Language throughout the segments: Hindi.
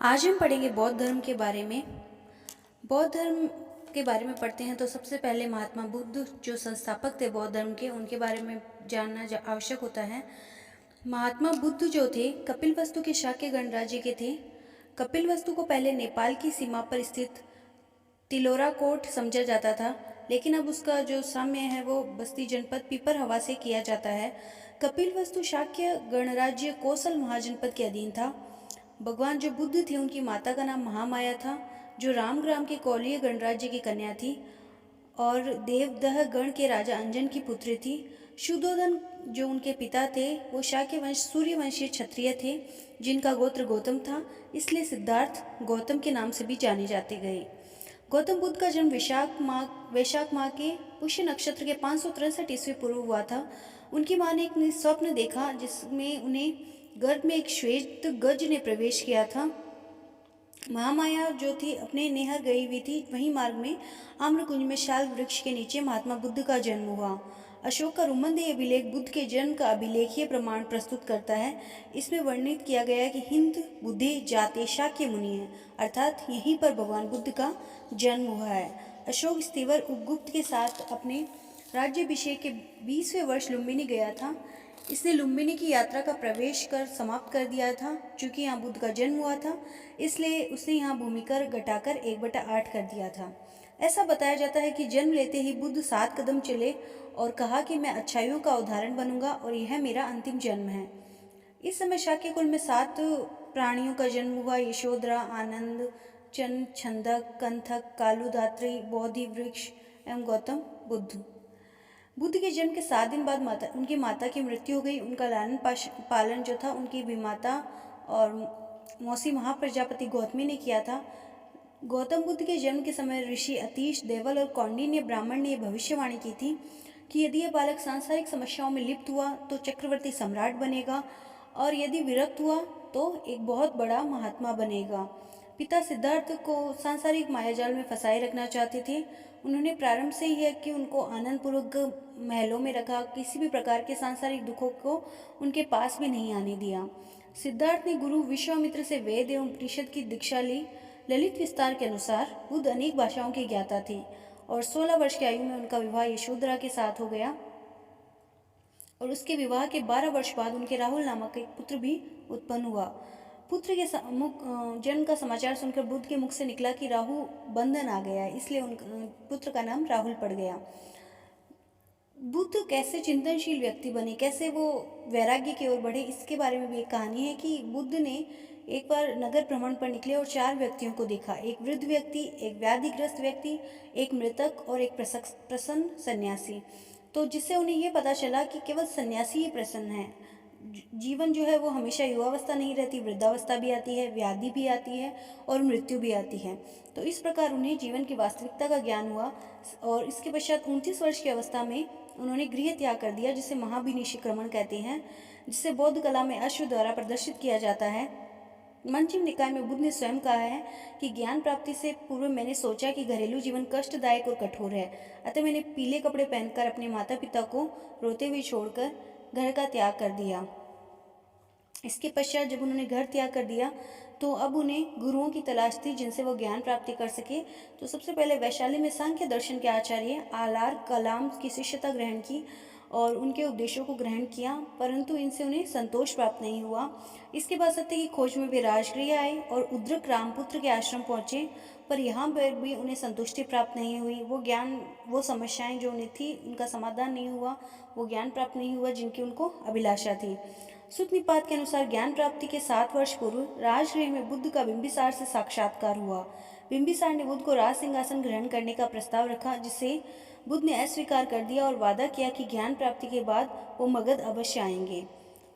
आज हम पढ़ेंगे बौद्ध धर्म के बारे में। बौद्ध धर्म के बारे में पढ़ते हैं तो सबसे पहले महात्मा बुद्ध जो संस्थापक थे बौद्ध धर्म के, उनके बारे में जानना आवश्यक होता है। महात्मा बुद्ध जो थे कपिलवस्तु के शाक्य गणराज्य के थे। कपिलवस्तु को पहले नेपाल की सीमा पर स्थित तिलोरा कोट समझा जाता था, लेकिन अब उसका जो साम्य है वो बस्ती जनपद पीपर हवा से किया जाता है। कपिलवस्तु शाक्य गणराज्य कोसल महाजनपद के अधीन था। भगवान जो बुद्ध थे उनकी माता का नाम महामाया था, जो रामग्राम के कौलीय गणराज्य की कन्या थी और देवदह गण के राजा अंजन की पुत्री थी। शुद्धोधन जो उनके पिता थे वो शाक्य वंश सूर्यवंशीय क्षत्रिय थे जिनका गोत्र गौतम था, इसलिए सिद्धार्थ गौतम के नाम से भी जाने जाते गए। गौतम बुद्ध का जन्म वैशाख माह के पुष्य नक्षत्र के 563 ईस्वी पूर्व हुआ था। उनकी मां ने एक स्वप्न देखा जिसमें उन्हें गर्भ में एक श्वेत गज ने प्रवेश किया था। महामाया जो थी अपने नेहर गई हुई थी, वहीं मार्ग में आम्रकुंज में शाल वृक्ष के नीचे महात्मा बुद्ध का जन्म हुआ। अशोक का रुमनदेह अभिलेख बुद्ध के जन्म का अभिलेखीय प्रमाण प्रस्तुत करता है। इसमें वर्णित किया गया कि हिंद बुद्धि जाते शाक्य मुनि है, अर्थात यहीं पर भगवान बुद्ध का जन्म हुआ है। अशोक स्थिवर उपगुप्त के साथ अपने राज्याभिषेक के 20वें वर्ष लुम्बिनी गया था। इसने लुम्बिनी की यात्रा का प्रवेश कर समाप्त कर दिया था। चूँकि यहाँ बुद्ध का जन्म हुआ था इसलिए उसने यहाँ भूमिकर घटाकर 1/8 कर दिया था। ऐसा बताया जाता है कि जन्म लेते ही बुद्ध 7 कदम चले और कहा कि मैं अच्छाइयों का उदाहरण बनूंगा और यह मेरा अंतिम जन्म है। इस समय शाक्य कुल में 7 प्राणियों का जन्म हुआ। यशोधरा, आनंद, चंद, छंदक, कंथक, कालुधात्री, बोधि वृक्ष एवं गौतम बुद्ध। बुद्ध के जन्म के 7 दिन बाद उनकी माता की मृत्यु हो गई। उनका लालन पालन जो था उनकी विमाता और मौसी महाप्रजापति गौतमी ने किया था। गौतम बुद्ध के जन्म के समय ऋषि अतीश, देवल और कौंडिन्य ब्राह्मण ने भविष्यवाणी की थी कि यदि यह बालक सांसारिक समस्याओं में लिप्त हुआ तो चक्रवर्ती सम्राट बनेगा और यदि विरक्त हुआ तो एक बहुत बड़ा महात्मा बनेगा। पिता सिद्धार्थ को सांसारिक मायाजाल में फंसाए रखना चाहते थे। उन्होंने प्रारंभ से ही है कि उनको आनंदपूर्वक महलों में रखा, किसी भी प्रकार के सांसारिक दुखों को उनके पास भी नहीं आने दिया। सिद्धार्थ ने गुरु विश्वामित्र से वेद एवं उपनिषद की दीक्षा ली। ललित विस्तार के अनुसार बुद्ध अनेक भाषाओं के ज्ञाता थे और 16 वर्ष की आयु में उनका विवाह यशोधरा के साथ हो गया और उसके विवाह के 12 वर्ष बाद उनके राहुल नामक एक पुत्र भी उत्पन्न हुआ। पुत्र के जन्म का समाचार सुनकर बुद्ध के मुख से निकला कि राहु बंधन आ गया, इसलिए उन पुत्र का नाम राहुल पड़ गया। बुद्ध कैसे चिंतनशील व्यक्ति बने, कैसे वो वैराग्य की ओर बढ़े, इसके बारे में भी एक कहानी है कि बुद्ध ने एक बार नगर भ्रमण पर निकले और 4 व्यक्तियों को देखा। एक वृद्ध व्यक्ति, एक व्याधिग्रस्त व्यक्ति, एक मृतक और एक प्रसन्न सन्यासी। तो जिससे उन्हें ये पता चला कि केवल सन्यासी ही प्रसन्न है। जीवन जो है वो हमेशा युवावस्था नहीं रहती, वृद्धावस्था भी आती है, व्याधि भी आती है और मृत्यु भी आती है। तो इस प्रकार उन्हें जीवन की वास्तविकता का ज्ञान हुआ और इसके पश्चात 29 वर्ष की अवस्था में उन्होंने गृह त्याग कर दिया, जिसे महाभिनिष्क्रमण कहते हैं, जिसे बौद्ध कला में अश्व द्वारा प्रदर्शित किया जाता है। मंचम निकाय में बुद्ध ने स्वयं कहा है कि ज्ञान प्राप्ति से पूर्व मैंने सोचा कि घरेलू जीवन कष्टदायक और कठोर है, अतः मैंने पीले कपड़े पहनकर अपने माता पिता को रोते हुए छोड़कर घर का त्याग कर दिया। इसके पश्चात जब उन्होंने घर त्याग कर दिया तो अब उन्हें गुरुओं की तलाश थी जिनसे वो ज्ञान प्राप्ति कर सके। तो सबसे पहले वैशाली में सांख्य दर्शन के आचार्य आलार कलाम की शिष्यता ग्रहण की और उनके उपदेशों को ग्रहण किया, परंतु इनसे उन्हें संतोष प्राप्त नहीं हुआ। इसके बाद सत्य की खोज में वे राजगृह आए और उद्रक रामपुत्र के आश्रम पहुँचे, पर यहाँ पर भी उन्हें संतुष्टि प्राप्त नहीं हुई। वो समस्याएं जो उन्हें थी उनका समाधान नहीं हुआ, वो ज्ञान प्राप्त नहीं हुआ जिनकी उनको अभिलाषा थी। सुत निपात के अनुसार ज्ञान प्राप्ति के 7 वर्ष पूर्व राजगृह में बुद्ध का बिंबिसार से साक्षात्कार हुआ। बिंबिसार ने बुद्ध को राज सिंहासन ग्रहण करने का प्रस्ताव रखा, जिसे बुद्ध ने अस्वीकार कर दिया और वादा किया कि ज्ञान प्राप्ति के बाद वो मगध अवश्य आएंगे।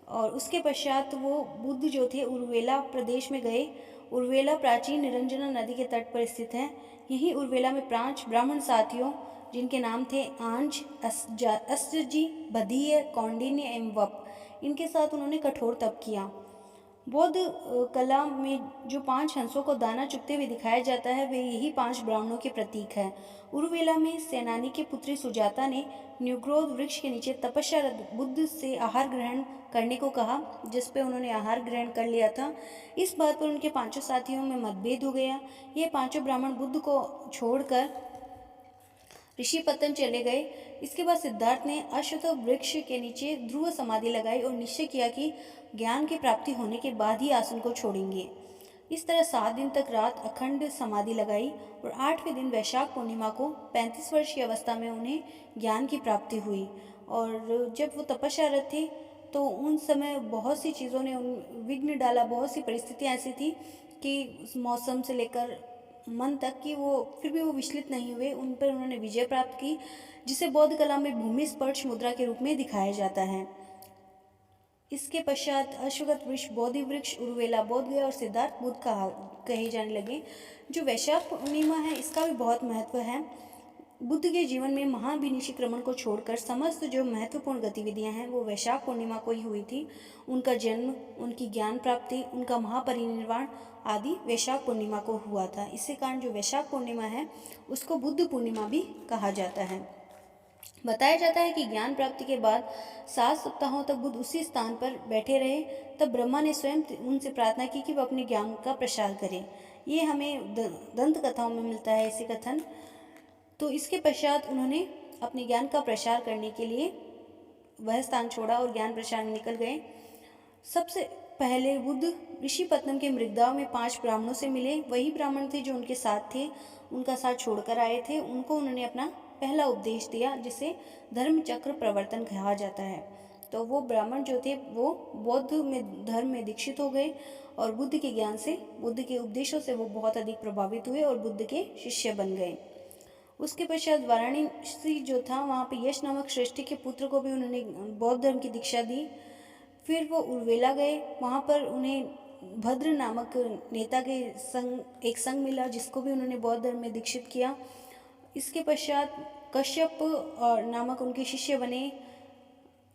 और उसके पश्चात वो बुद्ध जो थे उर्वेला प्रदेश में गए। उर्वेला प्राचीन निरंजना नदी के तट पर स्थित है। यही उर्वेला में 5 ब्राह्मण साथियों जिनके नाम थे आंज, अस्जी, बधीय, कौंडिन्य एवं वप, इनके साथ उन्होंने कठोर तप किया। बौद्ध कला में जो 5 हंसों को दाना चुगते हुए दिखाया जाता है वे यही 5 ब्राह्मणों के प्रतीक है। उरुवेला में सेनानी की पुत्री सुजाता ने न्यूग्रोध वृक्ष के नीचे तपस्यारत बुद्ध से आहार ग्रहण करने को कहा, जिस पे उन्होंने आहार ग्रहण कर लिया था। इस बात पर उनके 5 साथियों में मतभेद हो गया। ये 5 ब्राह्मण बुद्ध को छोड़कर ऋषि पतन चले गए। इसके बाद सिद्धार्थ ने अश्वत्थ वृक्ष के नीचे ध्रुव समाधि लगाई और निश्चय किया कि ज्ञान की प्राप्ति होने के बाद ही आसन को छोड़ेंगे। इस तरह 7 दिन तक रात अखंड समाधि लगाई और 8वें दिन वैशाख पूर्णिमा को 35 वर्ष की अवस्था में उन्हें ज्ञान की प्राप्ति हुई। और जब वो तपस्यारत थे तो उन समय बहुत सी चीज़ों ने विघ्न डाला, बहुत सी परिस्थितियाँ ऐसी थी कि मौसम से लेकर मन तक कि वो फिर भी वो विचलित नहीं हुए, उन पर उन्होंने विजय प्राप्त की, जिसे बौद्ध कला में भूमि स्पर्श मुद्रा के रूप में दिखाया जाता है। इसके पश्चात अश्वत्थ वृक्ष, बोधि वृक्ष, उर्वेला बोध गया और सिद्धार्थ बुद्ध कहे जाने लगे। जो वैशाख पूर्णिमा है इसका भी बहुत महत्व है। बुद्ध के जीवन में महाभिनिष्क्रमण को छोड़कर समस्त जो महत्वपूर्ण गतिविधियां हैं वो वैशाख पूर्णिमा को ही हुई थी। उनका जन्म, उनकी ज्ञान प्राप्ति, उनका महापरिनिर्वाण आदि वैशाख पूर्णिमा को हुआ था। इसी कारण जो वैशाख पूर्णिमा है उसको बुद्ध पूर्णिमा भी कहा जाता है। बताया जाता है कि ज्ञान प्राप्ति के बाद 7 सप्ताहों तक बुद्ध उसी स्थान पर बैठे रहे। तब ब्रह्मा ने स्वयं उनसे प्रार्थना की कि वह अपने ज्ञान का प्रसार करें। ये हमें दंत कथाओं में मिलता है ऐसे कथन। तो इसके पश्चात उन्होंने अपने ज्ञान का प्रसार करने के लिए वह स्थान छोड़ा और ज्ञान प्रसार में निकल गए। सबसे पहले बुद्ध ऋषिपत्तनम के मृगदाव में 5 ब्राह्मणों से मिले। वही ब्राह्मण थे जो उनके साथ थे, उनका साथ छोड़कर आए थे। उनको उन्होंने अपना पहला उपदेश दिया जिसे धर्म चक्र प्रवर्तन कहा जाता है। तो वो ब्राह्मण जो थे वो बौद्ध में धर्म में दीक्षित हो गए और बुद्ध के ज्ञान से, बुद्ध के उपदेशों से वो बहुत अधिक प्रभावित हुए और बुद्ध के शिष्य बन गए। उसके पश्चात वाराणसी जो था वहाँ पे यश नामक श्रेष्ठी के पुत्र को भी उन्होंने बौद्ध धर्म की दीक्षा दी। फिर वो उर्वेला गए, वहाँ पर उन्हें भद्र नामक नेता के एक संघ मिला जिसको भी उन्होंने बौद्ध धर्म में दीक्षित किया। इसके पश्चात कश्यप और नामक उनके शिष्य बने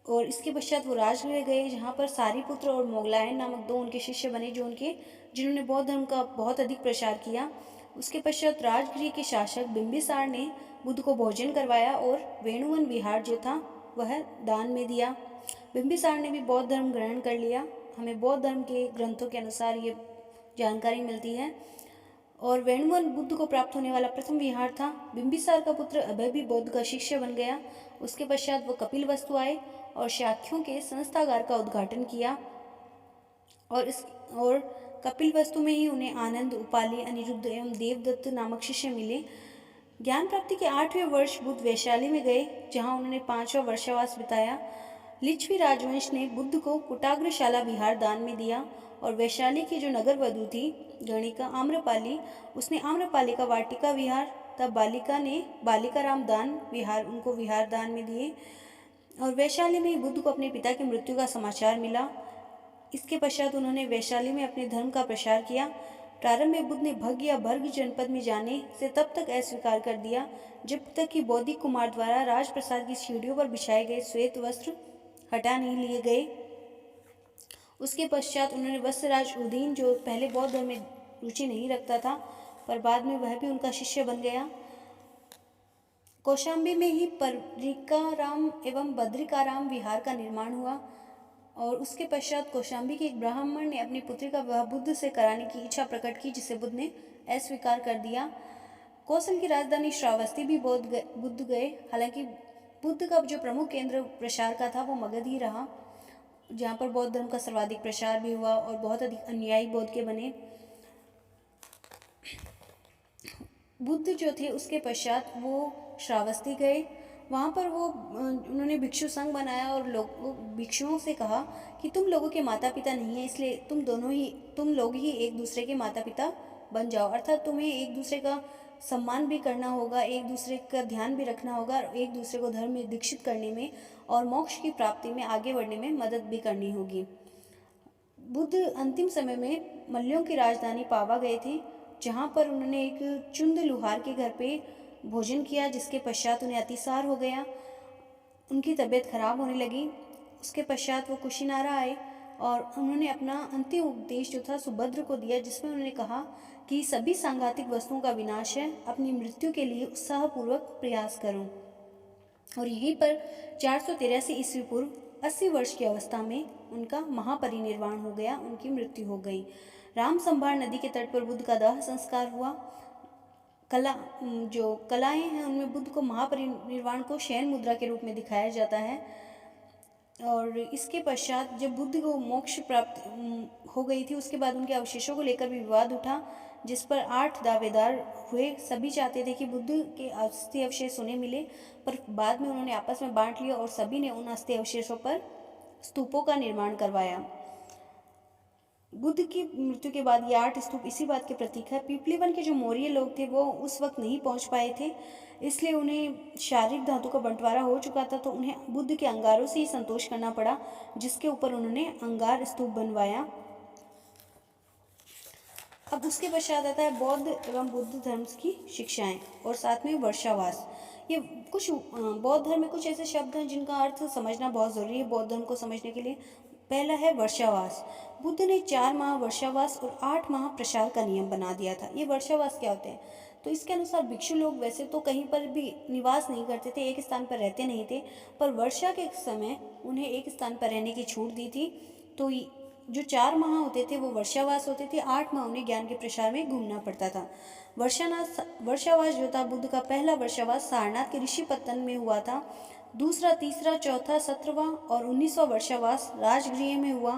और इसके पश्चात वो राजगृह गए जहाँ पर सारिपुत्र और मोगलायन नामक 2 उनके शिष्य बने जिन्होंने बौद्ध धर्म का बहुत अधिक प्रचार किया। उसके पश्चात राजगृह के शासक बिंबिसार ने बुद्ध को भोजन करवाया और वेणुवन विहार जो था वह दान में दिया। बिंबिसार ने भी बौद्ध धर्म ग्रहण कर लिया। हमें बौद्ध धर्म के ग्रंथों के अनुसार ये जानकारी मिलती है। और वेणुवन बुद्ध को प्राप्त होने वाला प्रथम विहार था। बिंबिसार का पुत्र अभय भी बौद्ध का शिष्य बन गया। उसके पश्चात वो कपिलवस्तु आए और शाक्यों के संस्थागार का उद्घाटन किया और कपिलवस्तु में ही उन्हें आनंद, उपाली, अनिरुद्ध एवं देवदत्त नामक शिष्य मिले। ज्ञान प्राप्ति के 8वें वर्ष बुद्ध वैशाली में गए जहाँ उन्होंने 5वां वर्षावास बिताया। लिच्छवी राजवंश ने बुद्ध को कुटाग्रशाला विहार दान में दिया और वैशाली की जो नगर वधु थी गणिका आम्रपाली, उसने आम्रपाली का वाटिका विहार, तब बालिका ने बालिका राम दान विहार उनको विहार दान में दिए। और वैशाली में बुद्ध को अपने पिता की मृत्यु का समाचार मिला। इसके पश्चात उन्होंने वैशाली में अपने धर्म का प्रसार किया। प्रारंभ में बुद्ध ने भग या भर्ग जनपद में जाने से तब तक अस्वीकार कर दिया जब तक कि बौद्धिक कुमार द्वारा राजप्रसाद की सीढ़ियों पर बिछाए गए श्वेत वस्त्र हटा नहीं लिए गए। उसके पश्चात उन्होंने वत्सराज उदीन, जो पहले बौद्ध धर्म में रुचि नहीं रखता था पर बाद में वह भी उनका शिष्य बन गया, कौशाम्बी में ही परिकाराम एवं बद्रिकाराम विहार का निर्माण हुआ। और उसके पश्चात कौशाम्बी के एक ब्राह्मण ने अपनी पुत्री का विवाह बुद्ध से कराने की इच्छा प्रकट की जिसे बुद्ध ने अस्वीकार कर दिया। कौशल की राजधानी श्रावस्ती भी बुद्ध गए। हालांकि बुद्ध का जो प्रमुख केंद्र प्रसार का था वो मगध ही रहा, जहाँ पर बौद्ध धर्म का सर्वाधिक प्रसार भी हुआ और बहुत अधिक अनुयायी बौद्ध के बने। बुद्ध जो थे उसके पश्चात वो श्रावस्ती गए। वहाँ पर वो उन्होंने भिक्षु संघ बनाया और भिक्षुओं से कहा कि तुम लोगों के माता पिता नहीं है, इसलिए तुम लोग ही एक दूसरे के माता पिता बन जाओ। अर्थात तुम्हें एक दूसरे का सम्मान भी करना होगा, एक दूसरे का ध्यान भी रखना होगा और एक दूसरे को धर्म में दीक्षित करने में और मोक्ष की प्राप्ति में आगे बढ़ने में मदद भी करनी होगी। बुद्ध अंतिम समय में मल्यों की राजधानी पावा गए थे, जहाँ पर उन्होंने एक चुंद लुहार के घर पे भोजन किया, जिसके पश्चात उन्हें अतिसार हो गया, उनकी तबीयत खराब होने लगी। उसके पश्चात वो कुशीनारा आए और उन्होंने अपना अंतिम उपदेश जो था सुभद्र को दिया, जिसमें उन्होंने कहा कि सभी सांघातिक वस्तुओं का विनाश है, अपनी मृत्यु के लिए उत्साहपूर्वक प्रयास करो। और यहीं पर 483 ईस्वी पूर्व 80 वर्ष की अवस्था में उनका महापरिनिर्वाण हो गया, उनकी मृत्यु हो गई। रामसंभार नदी के तट पर बुद्ध का दाह संस्कार हुआ। जो कलाएं हैं उनमें बुद्ध को महापरिनिर्वाण को शयन मुद्रा के रूप में दिखाया जाता है। और इसके पश्चात जब बुद्ध को मोक्ष प्राप्त हो गई थी, उसके बाद उनके अवशेषों को लेकर भी विवाद उठा, जिस पर 8 दावेदार हुए। सभी चाहते थे कि बुद्ध के अस्थि अवशेष उन्हें मिले, पर बाद में उन्होंने आपस में बांट लिया और सभी ने उन अस्थि अवशेषों पर स्तूपों का निर्माण करवाया। बुद्ध की मृत्यु के बाद ये 8 स्तूप इसी बात के प्रतीक है। पीपली वन के जो मौर्य लोग थे वो उस वक्त नहीं पहुंच पाए थे, इसलिए उन्हें शारीरिक धातु का बंटवारा हो चुका था, तो उन्हें बुद्ध के अंगारों से ही संतोष करना पड़ा, जिसके ऊपर उन्होंने अंगार स्तूप बनवाया। अब उसके पश्चात आता है बौद्ध एवं बुद्ध धर्म की शिक्षाएं और साथ में वर्षावास। ये कुछ बौद्ध धर्म में कुछ ऐसे शब्द हैं जिनका अर्थ समझना बहुत ज़रूरी है बौद्ध धर्म को समझने के लिए। पहला है वर्षावास। बुद्ध ने 4 माह वर्षावास और 8 माह प्रसार का नियम बना दिया था। ये वर्षावास क्या होते हैं? तो इसके अनुसार भिक्षु लोग वैसे तो कहीं पर भी निवास नहीं करते थे, एक स्थान पर रहते नहीं थे, पर वर्षा के समय उन्हें एक स्थान पर रहने की छूट दी थी। तो जो 4 माह होते थे वो वर्षावास होते थे, 8 माह उन्हें ज्ञान के प्रसार में घूमना पड़ता था। वर्षावास जो था बुद्ध का पहला वर्षावास सारनाथ के ऋषिपत्तन में हुआ था। दूसरा, तीसरा, चौथा, 17वां और 19वां वर्षावास राजगृह में हुआ।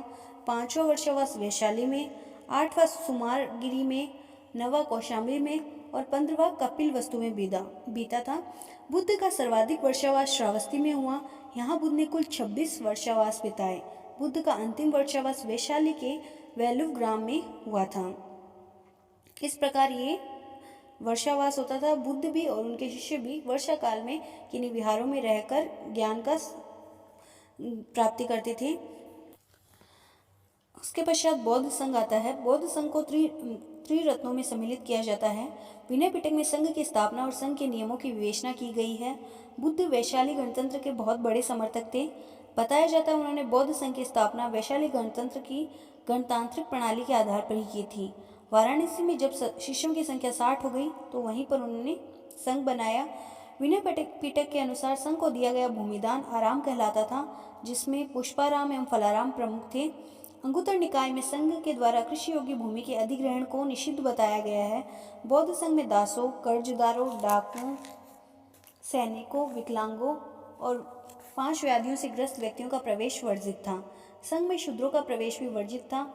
5वां वर्षावास वैशाली में, 8वां सुमारगिरी में, 9वां कौशाम्बी में और 15वां कपिल वस्तु में बीता था। बुद्ध का सर्वाधिक वर्षावास श्रावस्ती में हुआ। यहाँ बुद्ध ने कुल 26 वर्षावास बिताए। बुद्ध का अंतिम वर्षावास वैशाली के वेलुव ग्राम में हुआ था। इस प्रकार ये वर्षावास होता था। बुद्ध भी और उनके शिष्य भी वर्षा काल में किन्हीं विहारों में रहकर ज्ञान का प्राप्ति करते थे। उसके पश्चात बौद्ध संघ आता है। बौद्ध संघ को त्रिरत्नों में सम्मिलित किया जाता है। विनय पिटक में संघ की स्थापना और संघ के नियमों की विवेचना की गई है। बुद्ध वैशाली गणतंत्र के बहुत बड़े समर्थक थे। बताया जाता है उन्होंने बौद्ध संघ की स्थापना वैशाली गणतंत्र की गणतांत्रिक प्रणाली के आधार पर ही की थी। वाराणसी में जब शिष्यों की संख्या 60 हो गई तो वहीं पर उन्होंने संघ बनाया। विनय पिटक के अनुसार संघ को दिया गया भूमिदान आराम कहलाता था, जिसमें पुष्पाराम एवं फलाराम प्रमुख थे। अंगुत्तर निकाय में संघ के द्वारा कृषि योग्य भूमि के अधिग्रहण को निषिद्ध बताया गया है। बौद्ध संघ में दासों, कर्जदारों, डाकुओं, सैनिकों, विकलांगों और 5 व्याधियों से ग्रस्त व्यक्तियों का प्रवेश वर्जित था। संघ में शूद्रों का प्रवेश भी वर्जित था।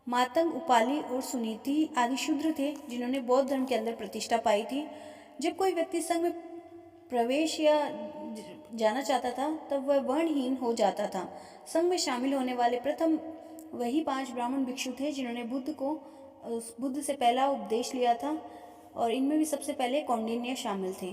मातंग, उपाली और सुनीति आदि शूद्र थे जिन्होंने बौद्ध धर्म के अंदर प्रतिष्ठा पाई थी। जब कोई व्यक्ति संघ में प्रवेश या जाना चाहता था तब वह वर्णहीन हो जाता था। संघ में शामिल होने वाले प्रथम वही 5 ब्राह्मण भिक्षु थे जिन्होंने बुद्ध से पहला उपदेश लिया था, और इनमें भी सबसे पहले कौंडिन्य शामिल थे।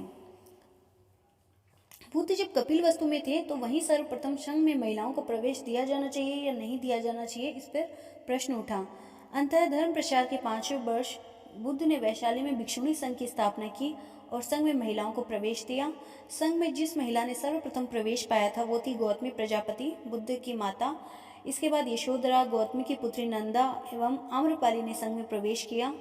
बुद्ध जब कपिल वस्तु में थे तो वहीं सर्वप्रथम संघ में महिलाओं को प्रवेश दिया जाना चाहिए या नहीं दिया जाना चाहिए, इस पर प्रश्न उठा। अंततः धर्म प्रचार के 5वें वर्ष बुद्ध ने वैशाली में भिक्षुणी संघ की स्थापना की और संघ में महिलाओं को प्रवेश दिया। संघ में जिस महिला ने सर्वप्रथम प्रवेश पाया था वो थी गौतमी प्रजापति, बुद्ध की माता। इसके बाद यशोधरा, गौतमी की पुत्री नंदा एवं आम्रपाली ने संघ में प्रवेश किया।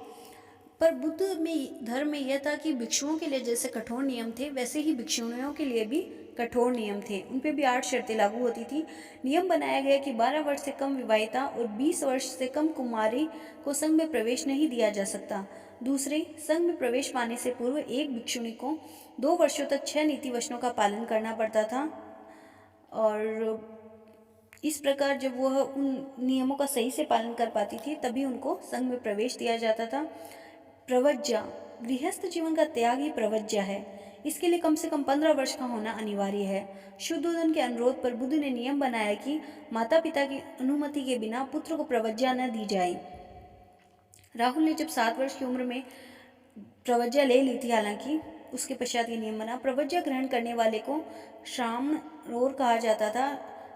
पर बुद्ध में धर्म में यह था कि भिक्षुओं के लिए जैसे कठोर नियम थे वैसे ही भिक्षुणियों के लिए भी कठोर नियम थे। उन पे भी 8 शर्तें लागू होती थी। नियम बनाया गया कि 12 वर्ष से कम विवाहिता और 20 वर्ष से कम कुमारी को संघ में प्रवेश नहीं दिया जा सकता। दूसरे, संघ में प्रवेश पाने से पूर्व एक भिक्षुणी को 2 वर्षों तक 6 नीति वचनों का पालन करना पड़ता था, और इस प्रकार जब वह उन नियमों का सही से पालन कर पाती थी तभी उनको संघ में प्रवेश दिया जाता था। प्रवज्जा, गृहस्थ जीवन का त्याग ही प्रवज्जा है। इसके लिए कम से कम 15 वर्ष का होना अनिवार्य है। शुद्धोधन के अनुरोध पर बुद्ध ने नियम बनाया कि माता पिता की अनुमति के बिना पुत्र को प्रवज्जा न दी जाए। राहुल ने जब 7 वर्ष की उम्र में प्रवज्जा ले ली थी, हालांकि उसके पश्चात ये नियम बना। प्रवज्जा ग्रहण करने वाले को श्रामणेर कहा जाता था।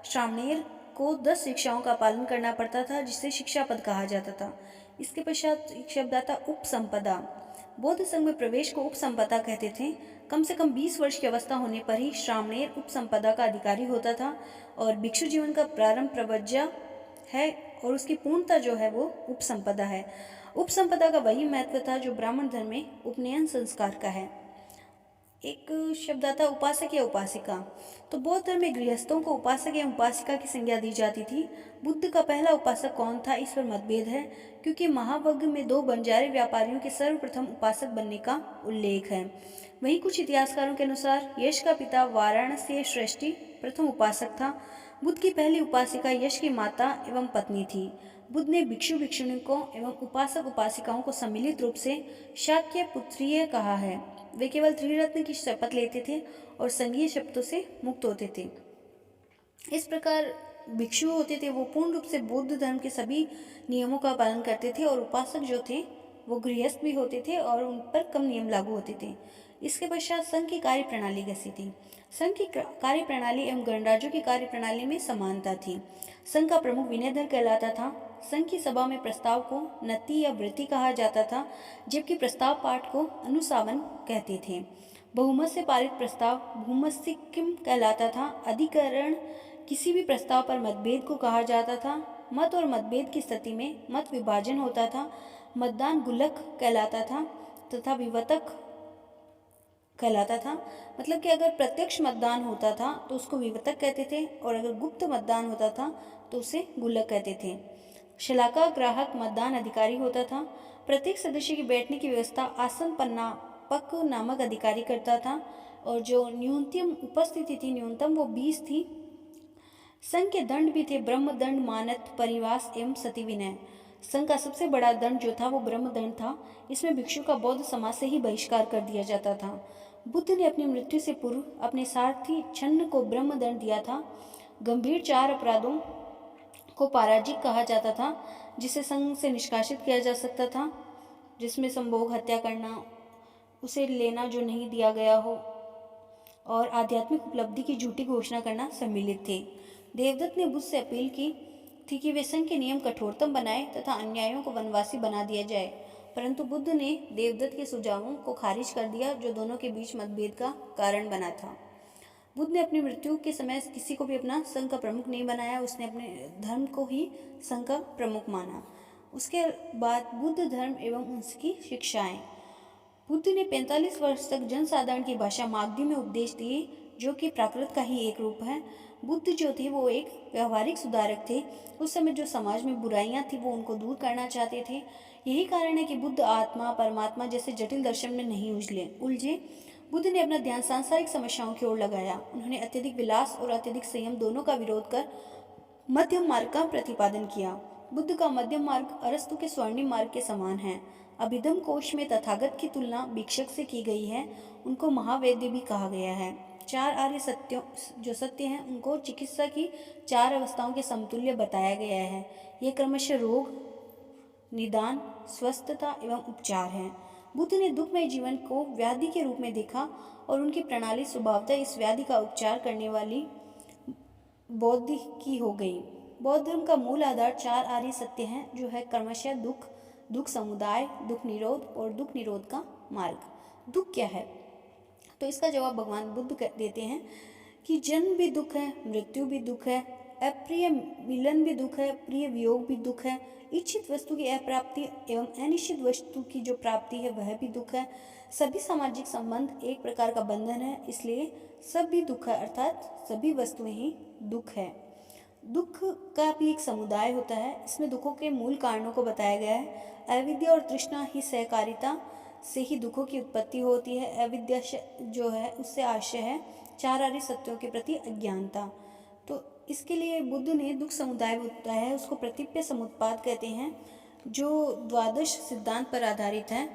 श्रामणेर को 10 शिक्षाओं का पालन करना पड़ता था, जिसे शिक्षापद कहा जाता था। इसके पश्चात एक शब्द आता उपसंपदा। बौद्ध संघ में प्रवेश को उपसंपदा कहते थे। कम से कम 20 वर्ष की अवस्था होने पर ही श्रामणेर उपसंपदा का अधिकारी होता था, और भिक्षु जीवन का प्रारंभ प्रवज्जा है और उसकी पूर्णता जो है वो उपसंपदा है। उपसंपदा का वही महत्व था जो ब्राह्मण धर्म में उपनयन संस्कार का है। एक शब्द आता उपासक या उपासिका। तो बौद्ध धर्म में गृहस्थों को उपासक या उपासिका की संज्ञा दी जाती थी। बुद्ध का पहला उपासक कौन था, इस पर मतभेद है, क्योंकि महावग्ग में 2 बंजारे व्यापारियों के सर्वप्रथम उपासक बनने का उल्लेख है। वहीं कुछ इतिहासकारों के अनुसार यश का पिता वाराणसी श्रेष्ठी प्रथम उपासक था। बुद्ध की पहली उपासिका यश की माता एवं पत्नी थी। बुद्ध ने भिक्षु भिक्षुणिकों एवं उपासक उपासिकाओं को सम्मिलित रूप से शाक्य पुत्रीय कहा है। वे केवल त्रिरत्न की शपथ लेते थे और संघीय शब्दों से मुक्त होते थे। इस प्रकार भिक्षु होते थे वो पूर्ण रूप से बौद्ध धर्म के सभी नियमों का पालन करते थे और उपासक जो थे वो गृहस्थ भी होते थे और उन पर कम नियम लागू होते थे। इसके पश्चात संघ की कार्य प्रणाली कैसी थी। संघ की कार्य प्रणाली एवं गणराज्यों की कार्य प्रणाली में समानता थी। संघ का प्रमुख विनयधर कहलाता था। संघ की सभा में प्रस्ताव को नति या वृत्ति कहा जाता था, जबकि प्रस्ताव पाठ को अनुसावन कहते थे। बहुमत से पारित प्रस्ताव भूमस्तिकिम कहलाता था। अधिकरण किसी भी प्रस्ताव पर मतभेद को कहा जाता था। मत और मतभेद की स्थिति में मत विभाजन होता था। मतदान गुल्लक कहलाता था तथा विवतक कहलाता था। मतलब कि अगर प्रत्यक्ष मतदान होता था तो उसको विवतक कहते थे और अगर गुप्त मतदान होता था तो उसे गुल्लक कहते थे। शलाका ग्राहक मतदान अधिकारी होता था। प्रत्येक सदस्य की बैठने की व्यवस्था आसन पन्नापक नामक अधिकारी करता था और जो न्यूनतम उपस्थिति थी न्यूनतम वो 20 थी। संघ के दंड भी थे ब्रह्मदंड, मानत, परिवास एवं सती विनय। संघ का सबसे बड़ा दंड जो था वो ब्रह्मदंड था। इसमें भिक्षु का बौद्ध समाज से ही बहिष्कार कर दिया जाता था। बुद्ध ने अपनी मृत्यु से पूर्व अपने सारथी छन्न को ब्रह्मदंड दिया था। गंभीर 4 अपराधों को पराजिक कहा जाता था जिसे संघ से निष्कासित किया जा सकता था, जिसमें संभोग, हत्या करना, उसे लेना जो नहीं दिया गया हो और आध्यात्मिक उपलब्धि की झूठी घोषणा करना सम्मिलित थे। देवदत्त ने बुद्ध से अपील की थी कि वे संघ के नियम कठोरतम बनाए तथा अन्यायियों को वनवासी बना दिया जाए, परंतु बुद्ध ने देवदत्त के सुझावों को खारिज कर दिया जो दोनों के बीच मतभेद का कारण बना था। बुद्ध ने अपनी मृत्यु के समय किसी को भी अपना संघ का प्रमुख नहीं बनाया। उसने अपने धर्म को ही संघ का प्रमुख माना। उसके बाद बुद्ध धर्म एवं उसकी शिक्षाएं। बुद्ध ने 45 वर्ष तक जनसाधारण की भाषा मागधी में उपदेश दिए, जो कि प्राकृत का ही एक रूप है। बुद्ध जो थे वो एक व्यवहारिक सुधारक थे। उस समय जो समाज में बुराइयां थी वो उनको दूर करना चाहते थे। यही कारण है कि बुद्ध आत्मा परमात्मा जैसे जटिल दर्शन में नहीं उलझे। बुद्ध ने अपना ध्यान सांसारिक समस्याओं की ओर लगाया। उन्होंने अत्यधिक विलास और अत्यधिक संयम दोनों का विरोध कर मध्यम मार्ग का प्रतिपादन किया। बुद्ध का मध्यम मार्ग अरस्तु के स्वर्णिम मार्ग के समान है। अभिधम कोश में तथागत की तुलना भिक्षक से की गई है। उनको महावैद्य भी कहा गया है। 4 आर्य सत्यों जो सत्य हैं उनको चिकित्सा की 4 अवस्थाओं के समतुल्य बताया गया है। ये क्रमशः रोग, निदान, स्वस्थता एवं उपचार है। बुद्ध ने दुखमय जीवन को व्याधि के रूप में देखा और उनकी प्रणाली स्वभावतः इस व्याधि का उपचार करने वाली बौद्ध की हो गई। बौद्ध धर्म का मूल आधार 4 आर्य सत्य हैं, जो है क्रमशः दुख, दुख समुदाय, दुख निरोध और दुख निरोध का मार्ग। दुख क्या है? तो इसका जवाब भगवान बुद्ध देते हैं कि जन्म भी दुख है, मृत्यु भी दुख है, अप्रिय मिलन भी दुख है, प्रिय वियोग भी दुख है, इच्छित वस्तु की अप्राप्ति एवं अनिश्चित वस्तु की जो प्राप्ति है वह भी दुख है। सभी सामाजिक संबंध एक प्रकार का बंधन है, इसलिए सब भी दुख है, अर्थात सभी वस्तुएं ही दुख है। दुख का भी एक समुदाय होता है। इसमें दुखों के मूल कारणों को बताया गया है। अविद्या और तृष्णा ही सहकारिता से ही दुखों की उत्पत्ति होती है। अविद्या जो है उससे आशय है 4 आर्य सत्यों के प्रति अज्ञानता। तो इसके लिए बुद्ध ने दुख समुदाय बताया है, उसको प्रतिप्य समुत्पाद कहते हैं, जो द्वादश सिद्धांत पर आधारित है।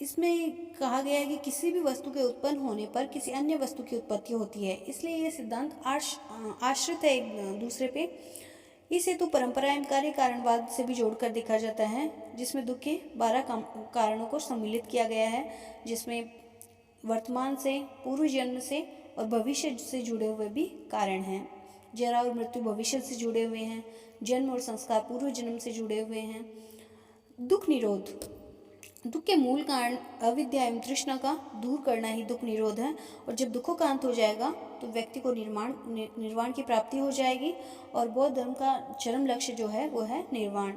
इसमें कहा गया है कि किसी भी वस्तु के उत्पन्न होने पर किसी अन्य वस्तु की उत्पत्ति होती है, इसलिए ये सिद्धांत आश्रित है एक दूसरे पे। इस हेतु परंपरा एवं कार्य कारणवाद से भी जोड़कर देखा जाता है, जिसमें दुख के 12 कारणों को सम्मिलित किया गया है, जिसमें वर्तमान से, पूर्व जन्म से और भविष्य से जुड़े हुए भी कारण हैं। जरा और मृत्यु भविष्य से जुड़े हुए हैं, जन्म और संस्कार पूर्व जन्म से जुड़े हुए हैं। दुख निरोध। दुख के मूल कारण अविद्या एवं तृष्णा का दूर करना ही दुख निरोध है। और जब दुखों का अंत हो जाएगा तो व्यक्ति को निर्वाण की प्राप्ति हो जाएगी। और बौद्ध धर्म का चरम लक्ष्य जो है वो है निर्वाण।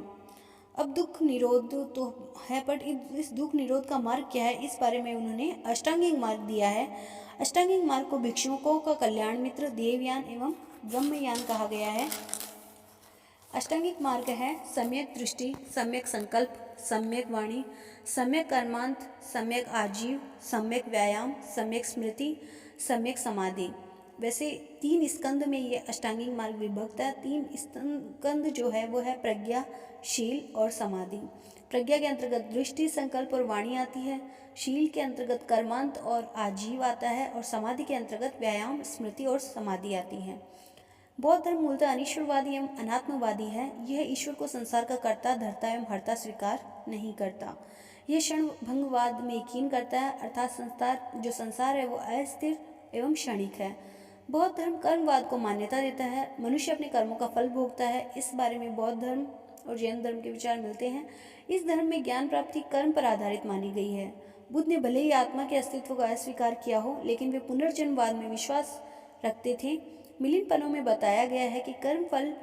अब दुख निरोध तो है, बट इस दुख निरोध का मार्ग क्या है, इस बारे में उन्होंने अष्टांगिक मार्ग दिया है। अष्टांगिक मार्ग को भिक्षुकों का कल्याण मित्र, देवयान एवं ब्रह्मयान कहा गया है। अष्टांगिक मार्ग है सम्यक दृष्टि, सम्यक संकल्प, सम्यक वाणी, सम्यक कर्मांत, सम्यक आजीव, सम्यक व्यायाम, सम्यक स्मृति, सम्यक समाधि। वैसे 3 स्कंद में ये अष्टांगिक मार्ग विभक्त है। 3 स्कंद जो है वो है प्रज्ञा, शील और समाधि। प्रज्ञा के अंतर्गत दृष्टि, संकल्प और वाणी आती है। शील के अंतर्गत कर्मांत और आजीव आता है। और समाधि के अंतर्गत व्यायाम, स्मृति और समाधि आती है। बौद्ध धर्म मूलतः अनिश्वरवादी एवं अनात्मवादी है। यह ईश्वर को संसार का कर्ता, धर्ता एवं हर्ता स्वीकार नहीं करता। यह क्षण भंगवाद में यकीन करता है, अर्थात जो संसार है वो अस्थिर एवं क्षणिक है। बौद्ध धर्म कर्मवाद को मान्यता देता है। मनुष्य अपने कर्मों का फल भोगता है। इस बारे में बौद्ध धर्म और जैन धर्म के विचार मिलते हैं। इस धर्म में ज्ञान प्राप्ति कर्म पर आधारित मानी गई है। बुद्ध ने भले ही आत्मा के अस्तित्व का अस्वीकार किया हो, लेकिन वे पुनर्जन्मवाद में विश्वास रखते थे। मिलिंद पन्नों में बताया गया है कि कर्म फल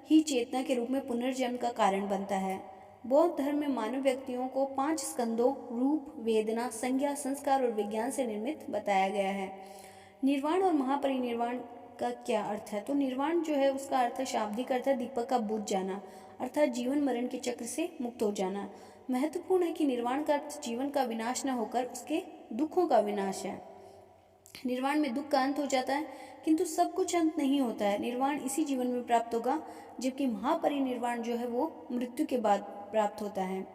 ही चेतना के रूप में पुनर्जन्म का कारण बनता है। बौद्ध धर्म में मानव व्यक्तियों को 5 स्कंदों रूप, वेदना, संज्ञा, संस्कार और विज्ञान से निर्मित बताया गया है। निर्वाण और महापरिनिर्वाण का क्या अर्थ है? तो निर्वाण जो है उसका अर्थ है, शाब्दिक अर्थ है दीपक का बुझ जाना, अर्थात जीवन मरण के चक्र से मुक्त हो जाना। महत्वपूर्ण है कि निर्वाण का अर्थ जीवन का विनाश न होकर उसके दुखों का विनाश है। निर्वाण में दुख का अंत हो जाता है, किंतु सब कुछ अंत नहीं होता है। निर्वाण इसी जीवन में प्राप्त होगा, जबकि महापरिनिर्वाण जो है वो मृत्यु के बाद प्राप्त होता है।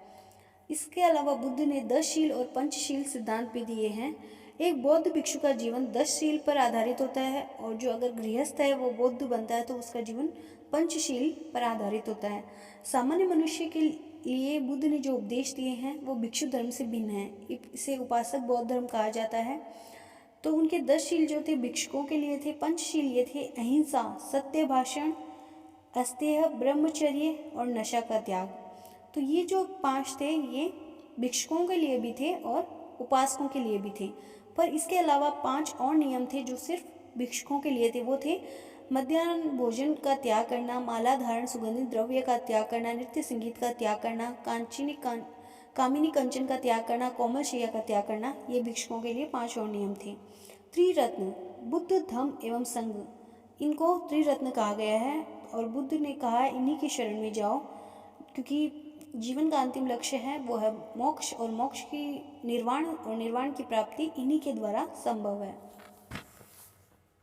इसके अलावा बुद्ध ने 10 शील और पंचशील सिद्धांत भी दिए हैं। एक बौद्ध भिक्षु का जीवन 10 शील पर आधारित होता है, और जो अगर गृहस्थ है वो बौद्ध बनता है तो उसका जीवन पंचशील पर आधारित होता है। सामान्य मनुष्य के लिए बुद्ध ने जो उपदेश दिए हैं वो भिक्षु धर्म से भिन्न है। इसे उपासक बौद्ध धर्म कहा जाता है। तो उनके 10 शील जो थे भिक्षुकों के लिए थे। पंचशील ये थे अहिंसा, सत्य भाषण, अस्तेय, ब्रह्मचर्य और नशा का त्याग। तो ये जो 5 थे ये भिक्षुकों के लिए भी थे और उपासकों के लिए भी थे। पर इसके अलावा 5 और नियम थे जो सिर्फ भिक्षुकों के लिए थे। वो थे मध्याह्न भोजन का त्याग करना, माला धारण, सुगंधित द्रव्य का त्याग करना, नृत्य संगीत का त्याग करना, कामिनी कंचन का त्याग करना, कोमल शैया का त्याग करना। ये भिक्षुकों के लिए 5 और नियम थे। त्रिरत्न, बुद्ध, धम्म एवं संघ, इनको त्रिरत्न कहा गया है। और बुद्ध ने कहा इन्हीं की शरण में जाओ, क्योंकि जीवन का अंतिम लक्ष्य है वो है मोक्ष, और मोक्ष की निर्वाण और निर्वाण की प्राप्ति इन्हीं के द्वारा संभव है।